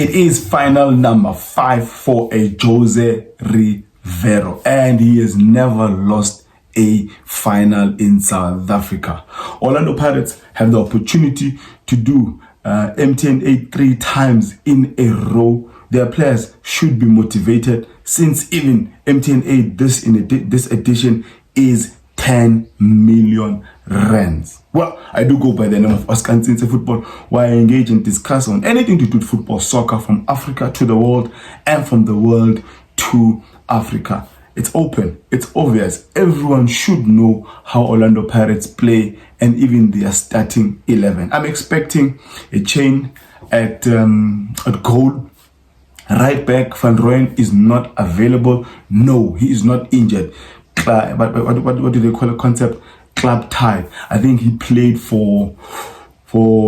It is final number 5 for a Jose Riveiro, and he has never lost a final in South Africa. Orlando Pirates have the opportunity to do MTN8 3 times in a row. Their players should be motivated, since even MTN8 this edition is 10 million rands. Well, I do go by the name of Oscar Ntsinze Football, where I engage and discuss on anything to do with football, soccer, from Africa to the world and from the world to Africa. It's open, it's obvious. Everyone should know how Orlando Pirates play and even their starting 11. I'm expecting a change at goal. Right back, Van Rooyen is not available. No, he is not injured. But what do they call a concept? Club tie. I think he played for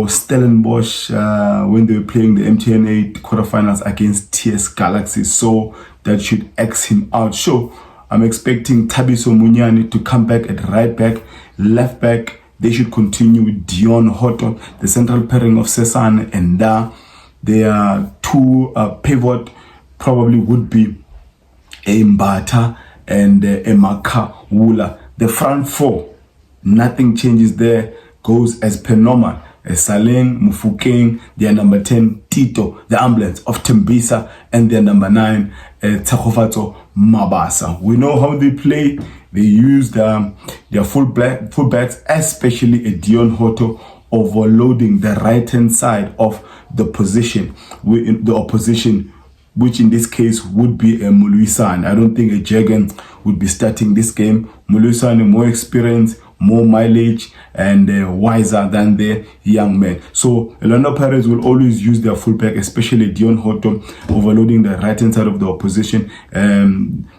Stellenbosch when they were playing the MTN8 quarterfinals against TS Galaxy. So that should X him out. So I'm expecting Thabiso Munyani to come back at right back. Left back, they should continue with Dion Hotto, the central pairing of Sesane and Da. Their two pivot probably would be a Mbata and a Makawula. The front four, nothing changes there, goes as per normal. Saleng, Mufukeng, their number 10, Tito, the ambulance of Tembisa, and their number 9, Tsakofatso Mabasa. We know how they play. They use their fullbacks, especially a Dion Hotto, overloading the right-hand side of the position, the opposition, which in this case would be a Muluisan. I don't think a Jagan would be starting this game. Muluisan, more experience, more mileage, and wiser than the young men. So Orlando Pirates will always use their fullback, especially Dion Hotto, overloading the right-hand side of the opposition.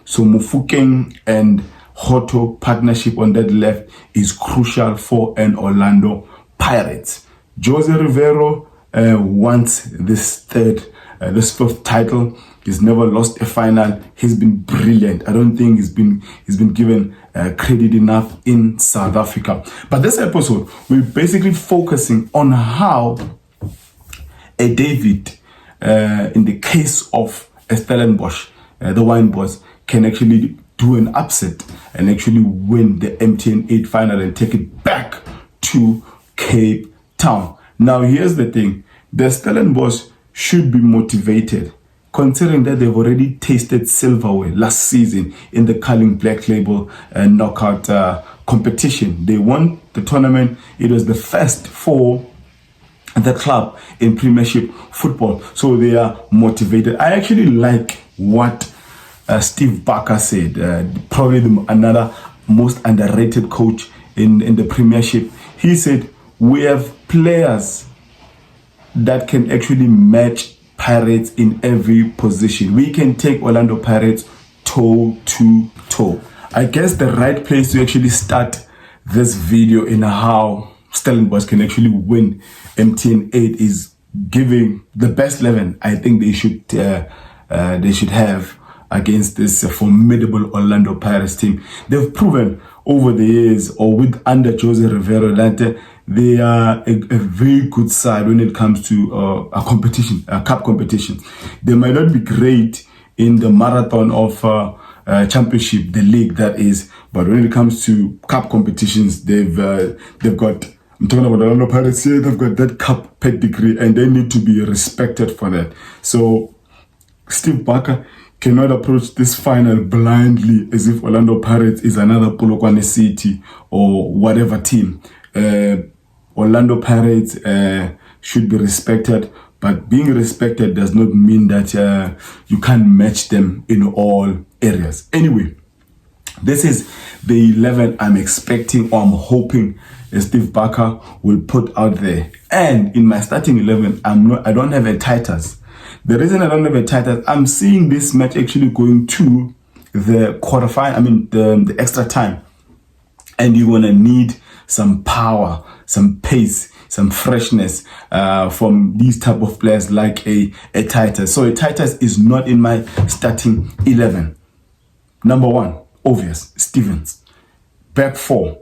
So Mufukeng and Hotto partnership on that left is crucial for an Orlando Pirates. Jose Riveiro wants this fifth title. He's never lost a final. He's been brilliant. I don't think he's been given credit enough in South Africa. But this episode, we're basically focusing on how a David, in the case of a Stellenbosch, the wine boys, can actually do an upset and actually win the MTN8 final and take it back to Cape Town. Now, here's the thing. The Stellenbosch should be motivated, considering that they've already tasted silverware last season in the Carling Black Label knockout competition. They won the tournament. It was the first for the club in Premiership football. So they are motivated. I actually like what Steve Barker said, probably another most underrated coach in the Premiership. He said, we have players that can actually match Pirates in every position. We can take Orlando Pirates toe to toe. I guess the right place to actually start this video in how Stellenbosch can actually win MTN8 is giving the best 11 I think they should have against this formidable Orlando Pirates team. They've proven over the years, or with under Jose Riveiro, that they are a very good side when it comes to a cup competition. They might not be great in the marathon of championship, the league that is, but when it comes to cup competitions, they've got, I'm talking about Orlando Pirates here, they've got that cup pedigree and they need to be respected for that. So Steve Barker cannot approach this final blindly as if Orlando Pirates is another Polokwane City or whatever team. Orlando Pirates should be respected, but being respected does not mean that you can't match them in all areas. Anyway, this is the 11 I'm expecting, or I'm hoping Steve Barker will put out there. And in my starting 11, I don't have a Titus. The reason I don't have a Titus, I'm seeing this match actually going to the quarterfinal, the extra time. And you're gonna need some power, some pace, some freshness from these type of players like a Titus. So a Titus is not in my starting 11. Number 1, obvious, Stevens. Back 4,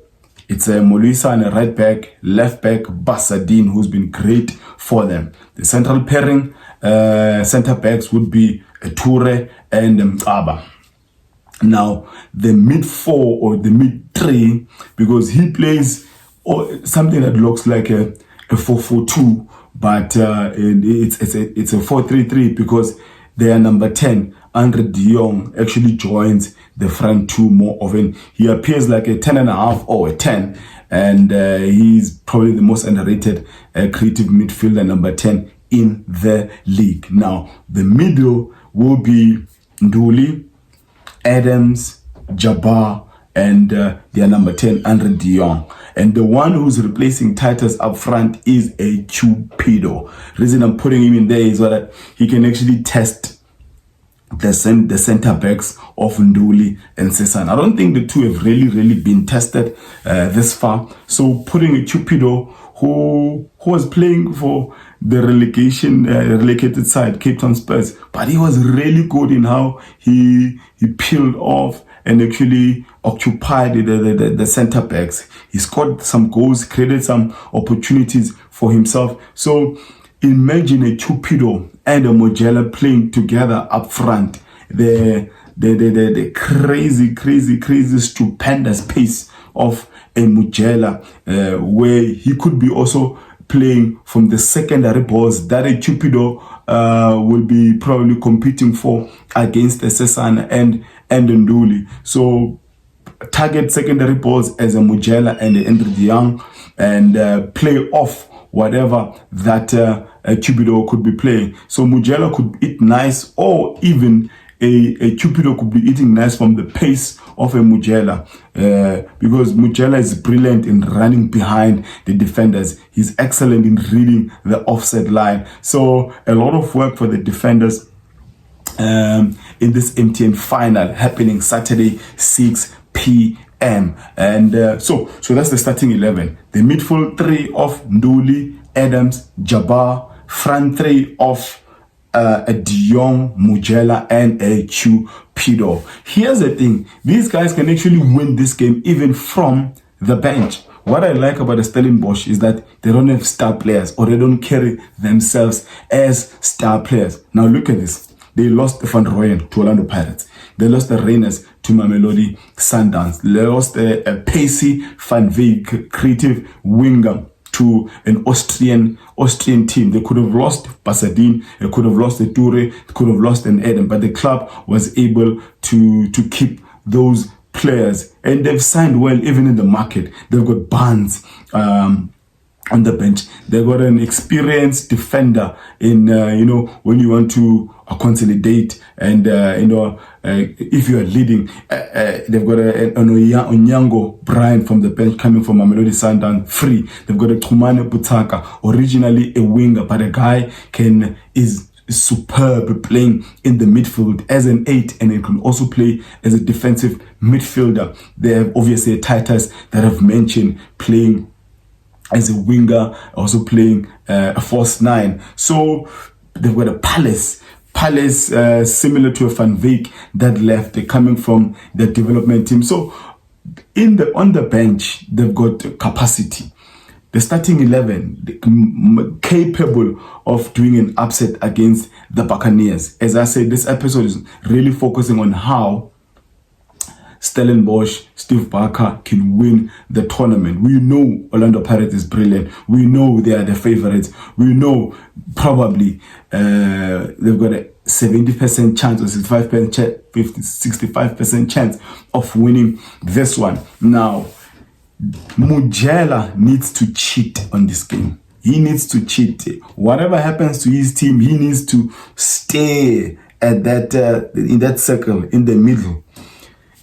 it's a Molisa and a right back, left back, Basadine, who's been great for them. The central pairing, center backs would be Toure and Mqaba. Now, the mid 4 or the mid 3, because he plays something that looks like a 4-4-2, but it's a 4-3-3, because their number 10, Andre de Jong, actually joins the front two more often. He appears like a 10.5 or a 10, and he's probably the most underrated creative midfielder, number 10 in the league. Now, the middle will be Nduli, Adams, Jabbar, and their number 10, Andre de Jong. And the one who's replacing Titus up front is a Cupido. Reason I'm putting him in there is that he can actually test the center backs of Nduli and Sesan. I don't think the two have really been tested this far. So putting a Cupido who was playing for the relegated side, Cape Town Spurs, but he was really good in how he peeled off and actually occupied the center backs. He scored some goals, created some opportunities for himself. So imagine a Cupido and a Mojela playing together up front. The crazy, stupendous pace of a Mojela, where he could be also playing from the secondary balls that a Cupido will be probably competing for against the Sesan and Nduli. So target secondary balls as a Mojela and the Andre de Jong, and play off whatever that Cupido could be playing. So Mojela could eat nice, or even a Cupido could be eating nice from the pace of a Mojela, because Mojela is brilliant in running behind the defenders. He's excellent in reading the offset line. So a lot of work for the defenders in this MTN final happening Saturday 6 p.m. And so that's the starting 11. The midfield 3 of Nduli, Adams, Jabbar, front 3 of a de Jong, Mojela, and a Cupido. Here's the thing. These guys can actually win this game even from the bench. What I like about the Stellenbosch is that they don't have star players, or they don't carry themselves as star players. Now look at this. They lost Van Rooyen to Orlando Pirates. They lost the Reiners to Mamelodi Sundowns. They lost a pacey Van Veek creative winger to an Austrian team. They could have lost Pasadena, they could have lost the Toure, they could have lost an Eden, but the club was able to keep those players, and they've signed well even in the market. They've got Barnes on the bench. They've got an experienced defender in when you want to consolidate, and if you are leading, they've got an Onyango Brian from the bench coming from Mamelodi Sundowns free. They've got a Kumane Butaka, originally a winger, but a guy is superb playing in the midfield as an 8, and it can also play as a defensive midfielder. They have obviously a Titus that I've mentioned playing as a winger, also playing a false 9. So they've got a Palace, similar to a Van Veek that left. They're coming from the development team. So on the bench, they've got capacity. The starting 11 capable of doing an upset against the Buccaneers. As I said, this episode is really focusing on how Stellenbosch, Steve Barker can win the tournament. We know Orlando Pirates is brilliant. We know they are the favorites. We know probably they've got a 70% chance or 65% chance of winning this one. Now, Mojela needs to cheat on this game. He needs to cheat. Whatever happens to his team, he needs to stay at that in that circle in the middle.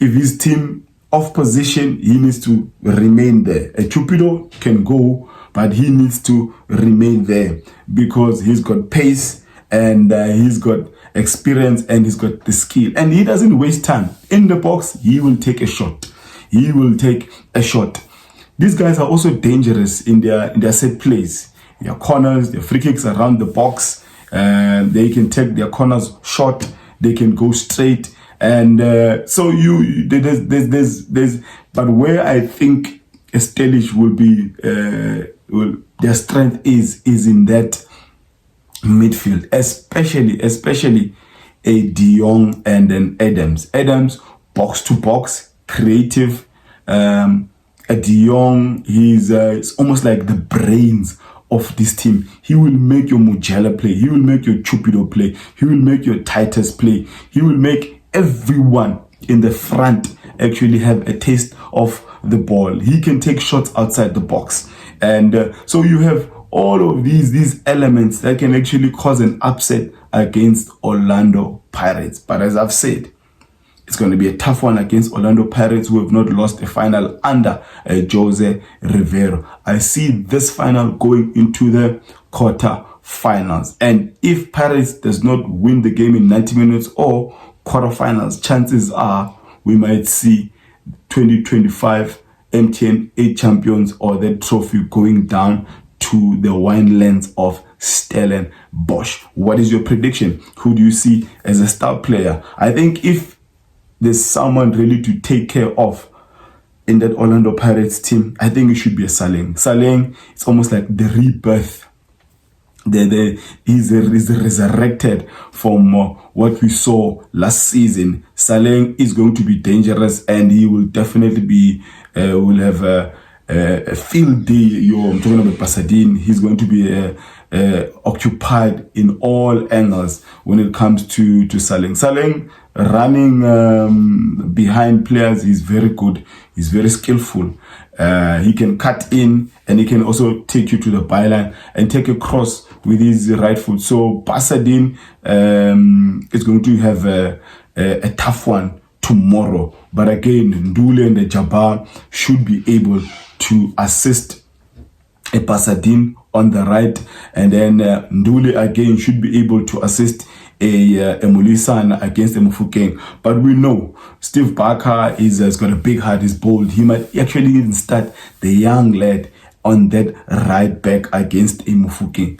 If his team off position, he needs to remain there. A Cupido can go, but he needs to remain there because he's got pace and he's got experience and he's got the skill. And he doesn't waste time. In the box, he will take a shot. He will take a shot. These guys are also dangerous in their set plays. Their corners, their free kicks around the box. They can take their corners short. They can go straight. And so there's but where I think Stellies will be their strength is in that midfield, especially a De Jong and an Adams. Adams, box to box, creative. A De Jong, it's almost like the brains of this team. He will make your Mujela play. He will make your Chupido play. He will make your Titus play. He will make everyone in the front actually have a taste of the ball. He can take shots outside the box. And so you have all of these elements that can actually cause an upset against Orlando Pirates. But as I've said, it's going to be a tough one against Orlando Pirates, who have not lost a final under Jose Riveiro. I see this final going into the quarter-finals. And if Pirates does not win the game in 90 minutes or quarter-finals, chances are we might see 2025 MTN8 champions or that trophy going down to the winelands of Stellenbosch. What is your prediction? Who do you see as a star player? I think if there's someone really to take care of in that Orlando Pirates team, I think it should be a Saleng. Saleng, it's almost like the rebirth. He's resurrected from what we saw last season. Saleng is going to be dangerous, and he will definitely be will have a field day. I'm talking about Pasadena. He's going to be occupied in all angles when it comes to Saleng. Saleng running behind players, he's very good. He's very skillful. He can cut in, and he can also take you to the byline and take a cross with his right foot. So Pasadena is going to have a tough one tomorrow. But again, Ndule and the Jabbar should be able to assist a Pasadena on the right, and then Ndule again should be able to assist a Mulisana against a Mufukeng. But we know Steve Barker has got a big heart, he's bold. He might actually even start the young lad on that right back against a Mufukeng.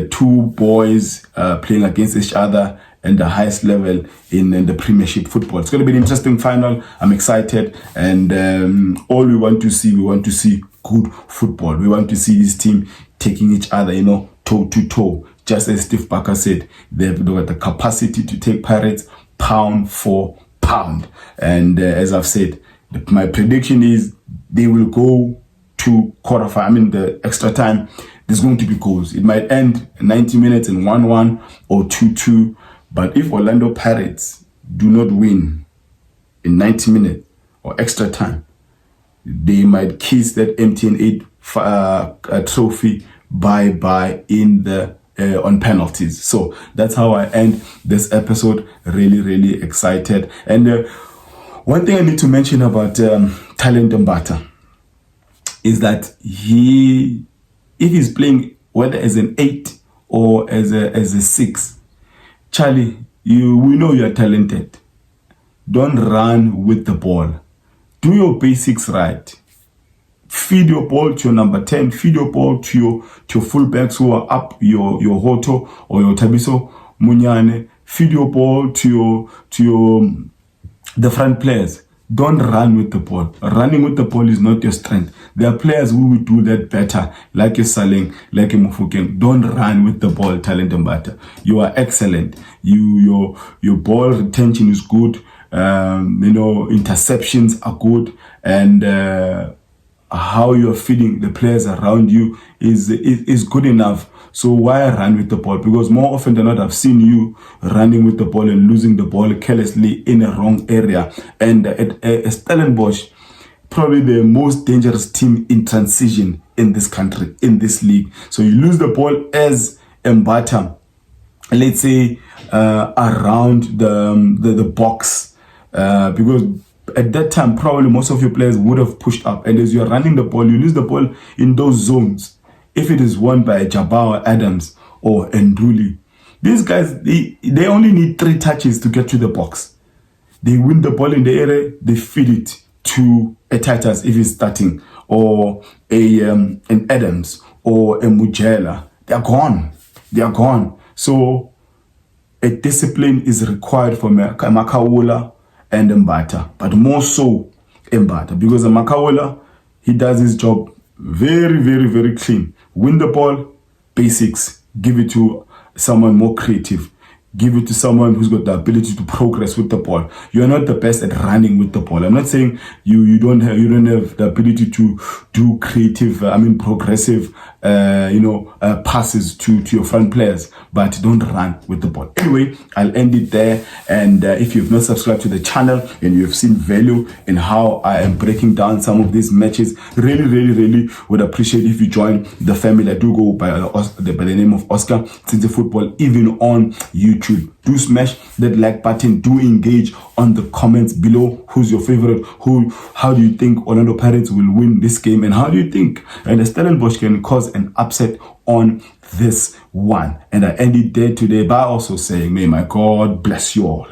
Two boys playing against each other and the highest level in the Premiership football. It's going to be an interesting final. I'm excited, and all we want to see good football. We want to see this team taking each other, toe to toe. Just as Steve Barker said, they've got the capacity to take Pirates pound for pound. And as I've said, my prediction is they will go to quarterfinal. The extra time, there's going to be goals. It might end 90 minutes in 1-1 or 2-2. But if Orlando Pirates do not win in 90 minutes or extra time, they might kiss that MTN8 trophy bye-bye in the on penalties. So that's how I end this episode. Really, really excited. And one thing I need to mention about Talent Mbata is that if he's playing whether as an 8 or as a 6, Charlie, we know you're talented. Don't run with the ball. Do your basics right. Feed your ball to your number 10. Feed your ball to your fullbacks who are up, your Hoto or your Tabiso Munyane. Feed your ball to the front players. Don't run with the ball. Running with the ball is not your strength. There are players who will do that better, like a Saleng, like a Mufukeng. Don't run with the ball, Talent Mbata. You are excellent. Your ball retention is good. Interceptions are good, and how you're feeding the players around you is good enough. So why run with the ball? Because more often than not, I've seen you running with the ball and losing the ball carelessly in a wrong area. And at Stellenbosch, probably the most dangerous team in transition in this country, in this league. So you lose the ball as Mbata, let's say around the box, because at that time, probably most of your players would have pushed up. And as you're running the ball, you lose the ball in those zones. If it is won by Jabbar, Adams, or Nduli, these guys, they only need 3 touches to get to the box. They win the ball in the area, they feed it to a Titus if he's starting, or an Adams, or a Mujela. They're gone. So a discipline is required for Makaula and Mbata, but more so Mbata, because Makaula, he does his job very, very, very clean. Win the ball, basics, give it to someone more creative. Give it to someone who's got the ability to progress with the ball. You are not the best at running with the ball. I'm not saying you don't have the ability to do creative, progressive, passes to your front players, but don't run with the ball. Anyway, I'll end it there. And if you've not subscribed to the channel and you've seen value in how I am breaking down some of these matches, really would appreciate if you join the family. I do go by the name of Oscar Since Football, even on YouTube. Do smash that like button. Do engage on the comments below. Who's your favorite? How do you think Orlando Pirates will win this game? And how do you think the Stellenbosch can cause an upset on this one? And I end it there today by also saying, may my God bless you all.